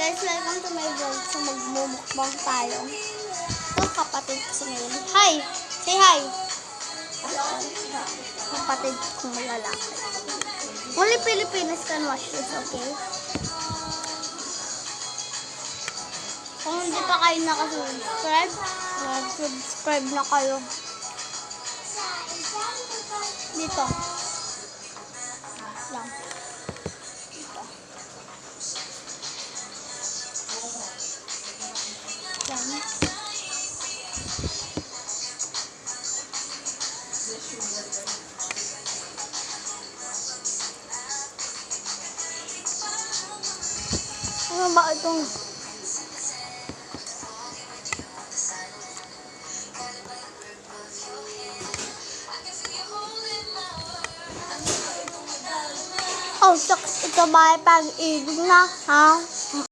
guys, welcome to my vlog. So magmumukbang tayo. Ito kapatid ko sa ngayon. Hi! Say hi! Kapatid kong lalaki. Only Filipinos can watch this, okay? Kung hindi pa kayo nakasubscribe, subscribe na kayo. Dito. Lang. Dito. Yan. Ano ba itong oh, shucks, ito ba ay pag-ibig na, ha?